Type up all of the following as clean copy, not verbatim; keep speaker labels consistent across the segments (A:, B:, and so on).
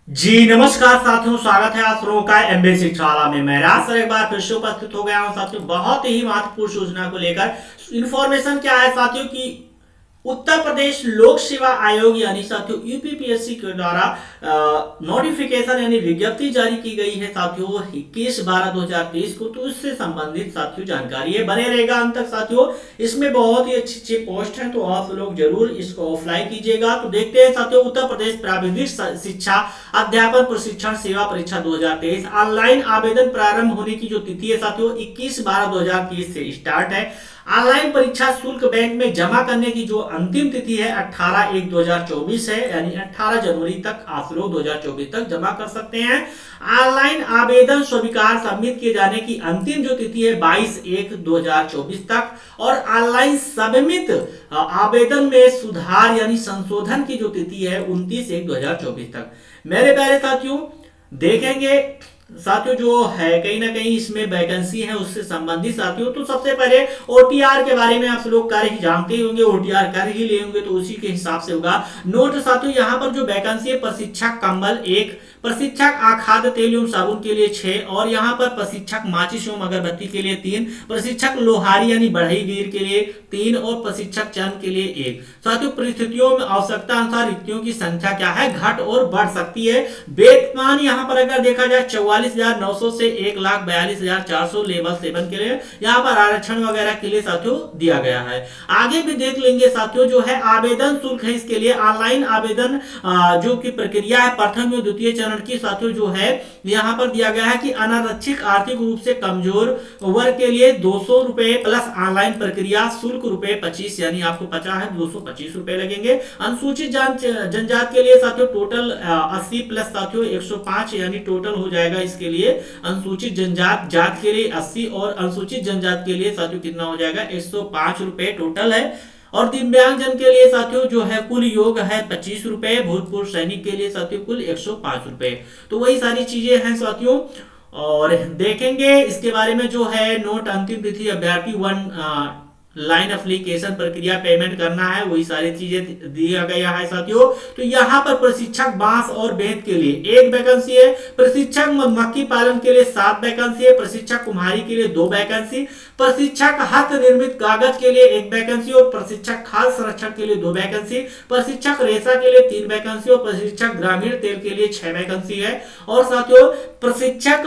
A: जी नमस्कार साथियों, स्वागत है आप लोगों का एमबी शिक्षाशाला में। मैं राज सर एक बार फिर से उपस्थित हो गया हूं साथियों, बहुत ही महत्वपूर्ण सूचना को लेकर। इन्फॉर्मेशन क्या है साथियों की उत्तर प्रदेश लोक सेवा आयोग यानी साथियों यूपीपीएससी के द्वारा नोटिफिकेशन यानी विज्ञप्ति जारी की गई है साथियों 21/12/2023 को। तो इससे संबंधित साथियों जानकारी है, बने रहेगा अंत तक साथियों। इसमें बहुत ही अच्छी अच्छी पोस्ट है, तो आप लोग जरूर इसको अप्लाई कीजिएगा। तो देखते हैं साथियों, उत्तर प्रदेश प्राविधिक शिक्षा अध्यापन प्रशिक्षण सेवा परीक्षा 2023 ऑनलाइन आवेदन प्रारंभ होने की जो तिथि है साथियों 21/12/2023 से स्टार्ट है। ऑनलाइन परीक्षा शुल्क बैंक में जमा करने की जो अंतिम तिथि है 18/1/2024 है, यानी 18 जनवरी तक आप लोग 2024 तक जमा कर सकते हैं। ऑनलाइन आवेदन स्वीकार सबमिट किए जाने की अंतिम जो तिथि है 22/1/2024 तक, और ऑनलाइन सबमिट आवेदन में सुधार यानी संशोधन की जो तिथि है 29/1/2024 तक। मेरे प्यारे साथियों, देखेंगे साथियों जो है कहीं ना कहीं इसमें वैकेंसी है उससे संबंधित साथियों। तो सबसे पहले ओटीआर के बारे में आप लोग कार्य जानते ही होंगे, ओटीआर कर ही ले होंगे, तो उसी के हिसाब से होगा। नोट साथियों, यहाँ पर जो वैकेंसी है प्रशिक्षक कंबल 1, प्रशिक्षक आखाद्य तेल एवं साबुन के लिए 6, और यहाँ पर प्रशिक्षक माचिस एवं अगरबत्ती के लिए 3, प्रशिक्षक लोहारी यानी बढ़ई गिर के लिए 3, और प्रशिक्षक चंद के लिए 1। साथियों परिस्थितियों में आवश्यकता अनुसार रिक्तियों की संख्या क्या है घट और बढ़ सकती है। वेतन यहाँ पर अगर देखा जाए 44,900 से 1,42,400 लेवल 7 के लिए यहाँ पर आरक्षण वगैरह के लिए साथियों दिया गया है। आगे भी देख लेंगे साथियों, जो है आवेदन शुल्क है इसके लिए ऑनलाइन आवेदन जो की प्रक्रिया है प्रथम और द्वितीय चरण की साथियों जो है यहाँ पर दिया गया है कि अनारक्षित आर्थिक रूप से कमजोर वर्ग के लिए 200 रुपए प्लस ऑनलाइन प्रक्रिया शुल्क रुपए 25, यानी आपको 50 है 225 रुपए लगेंगे। अनुसूचित जनजाति के लिए साथियों टोटल 80 प्लस साथियों 105, यानी टोटल हो जाएगा इसके लिए अनुसूचित जनजात जात के लिए 80 और अनुसूचित जनजात के लिए साथियों कितना हो जाएगा 105 रुपए टोटल है। और दिव्यांग जन के लिए साथियों जो है कुल योग है 25 रुपए, भूतपूर्व सैनिक के लिए साथियों कुल 105 रुपए। तो वही सारी चीजें हैं साथियों। और देखेंगे इसके बारे में जो है नोट अंतिम तिथि अभ्यर्थी 1 लाइन एप्लीकेशन प्रक्रिया पेमेंट करना है, वही सारी चीजें दिया गया है साथियों। तो यहाँ पर प्रशिक्षक बांस और बेंत के लिए 1 वैकेंसी है, प्रशिक्षक मधुमक्खी पालन के लिए 7 वैकेंसी है, प्रशिक्षक कुम्हारी के लिए 2 वैकेंसी, प्रशिक्षक हस्त निर्मित कागज के लिए 1 वैकेंसी, और प्रशिक्षक खाद्य संरक्षण के लिए 2 वैकेंसी, प्रशिक्षक रेशा के लिए 3 वैकेंसी, और प्रशिक्षक ग्रामीण तेल के लिए 6 वैकेंसी है। और साथियों प्रशिक्षक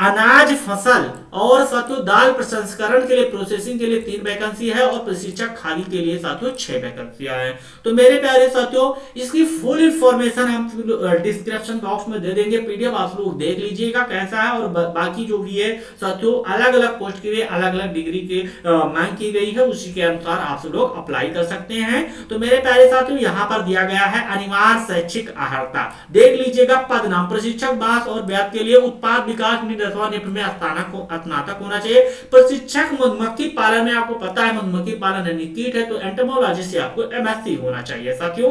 A: अनाज फसल और साथियों दाल प्रसंस्करण के लिए प्रोसेसिंग के लिए 3 वैकेंसी है, और प्रशिक्षक खादी के लिए साथियों 6 वैकेंसियां हैं। तो मेरे प्यारे साथियों इसकी फुल इंफॉर्मेशन हम डिस्क्रिप्शन बॉक्स में दे देंगे, पीडीएफ आप लोग देख लीजिएगा कैसा है। और बाकी जो भी है साथियों अलग अलग पोस्ट के लिए अलग अलग डिग्री की मांग की गई है, उसी के अनुसार आप लोग अप्लाई कर सकते हैं। तो मेरे प्यारे साथियों यहाँ पर दिया गया है अनिवार्य शैक्षिक अर्हता, देख लीजिएगा। पद नाम प्रशिक्षक बांस और ब्याज के लिए उत्पाद विकास अथवा निपुण में स्नातक होना चाहिए। प्रशिक्षक मधुमक्खी पालन में आपको पता है मधुमक्खी पालन यानी कीट है, तो एंटोमोलॉजी से आपको एमएससी होना चाहिए साथियों,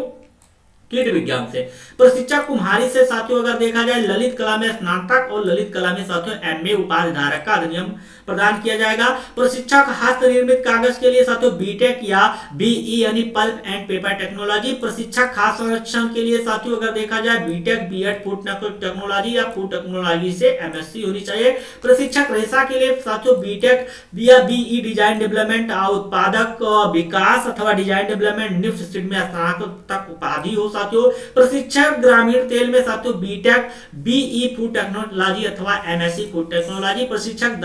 A: कीट विज्ञान से। प्रशिक्षक कुम्हारी से साथियों अगर देखा जाए ललित कला में स्नातक और ललित कला में साथियों एमए उपाधि धारक का अधिनियम प्रदान किया जाएगा। प्रशिक्षक हस्त निर्मित कागज के लिए साथियों बीटेक या बीई यानी पल्प एंड पेपर टेक्नोलॉजी। प्रशिक्षक खाद्य संरक्षण के लिए साथियों अगर देखा जाए बीटेक बीएड फूड टेक्नोलॉजी या फूड टेक्नोलॉजी से एमएससी होनी चाहिए। प्रशिक्षक रेशा के लिए साथियों बीटेक या बीई डिजाइन डेवलपमेंट उत्पादक विकास अथवा डिजाइन डेवलपमेंट निफ्ट स्ट्रीम में स्नातक उपाधि हो साथियों। प्रशिक्षक ग्रामीण तेल में साथियों बीटेक बीई फूड टेक्नोलॉजी अथवा एमएससी फूड टेक्नोलॉजी। प्रशिक्षक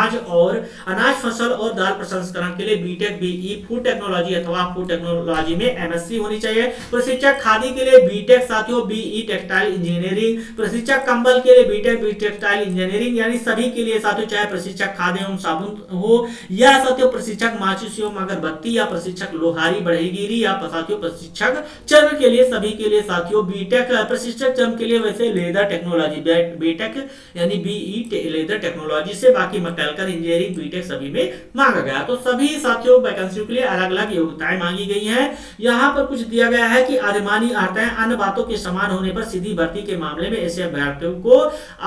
A: अनाज फसल और दाल प्रसंस्करण के लिए बीटेक बीई फूड टेक्नोलॉजी अथवा फूड टेक्नोलॉजी में एमएससी होनी चाहिए। प्रशिक्षक खादी के लिए बीटेक साथियों बीई टेक्सटाइल इंजीनियरिंग। प्रशिक्षक कंबल के लिए बीटेक बी टेक्सटाइल इंजीनियरिंग, यानी सभी के लिए साथियों चाहे प्रशिक्षक खाद्य एवं साबुन हो या साथियों प्रशिक्षक माचिस एवं अगरबत्ती या प्रशिक्षक लोहारी बढ़ईगिरी या साथियों प्रशिक्षक चर्म के लिए, सभी के लिए साथियों बीटेक। प्रशिक्षक चर्म के लिए वैसे लेदर टेक्नोलॉजी बीटेक यानी बीई लेदर टेक्नोलॉजी से, बाकी मैकेनिकल इंजीनियरिंग बीटेक सभी में मांगा गया। तो सभी साथियों वैकेंसियों के लिए अलग अलग योग्यताएं मांगी गई हैं। यहाँ पर कुछ दिया गया है कि अधिमानी अर्हताएं अन्य बातों के समान होने पर सीधी भर्ती के मामले में ऐसे अभ्यर्थियों को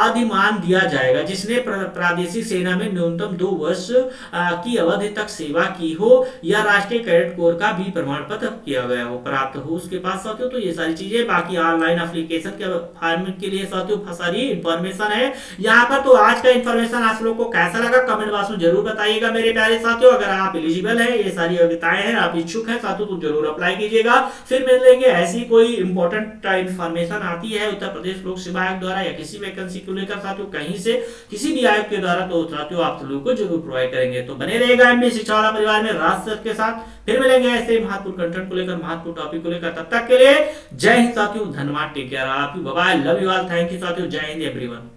A: अधिमान दिया जाएगा जिसने प्रादेशिक सेना में न्यूनतम 2 वर्ष की अवधि तक सेवा की हो या राष्ट्रीय कैडेट कोर का भी प्रमाण पत्र किया गया हो प्राप्त हो उसके पास साथियों। तो ये सारी चीजें, बाकी ऑनलाइन एप्लीकेशन के फार्मिंग के लिए साथियों सारी इंफॉर्मेशन है यहाँ पर। तो आज का इंफॉर्मेशन आप लोग को कैसा लगा कमेंट बॉक्स में जरूर बताइएगा मेरे प्यारे साथियों। अगर आप एलिजिबल है, ये सारी योग्यताएं हैं, आप इच्छुक हैं साथियों, तो जरूर अप्लाई कीजिएगा। फिर मिलेंगे ऐसी कोई इंपॉर्टेंट इंफॉर्मेशन आती है उत्तर प्रदेश लोक सेवा आयोग द्वारा या किसी वैकेंसी को लेकर साथियों, कहीं से किसी भी आयोग के द्वारा, तो साथियों आप लोगों को जरूर प्रोवाइड करेंगे। तो बने रहेगा एमबी शिक्षा वाला परिवार में राष्ट्र के साथ। फिर मिलेंगे ऐसे महत्वपूर्ण कंटेंट को लेकर, महत्वपूर्ण टॉपिक को लेकर। तब तक के लिए जय हिंद साथियों, धन्यवाद, टेक केयर, आप bye, love you all, thank you साथियों, जय हिंद एवरीवन।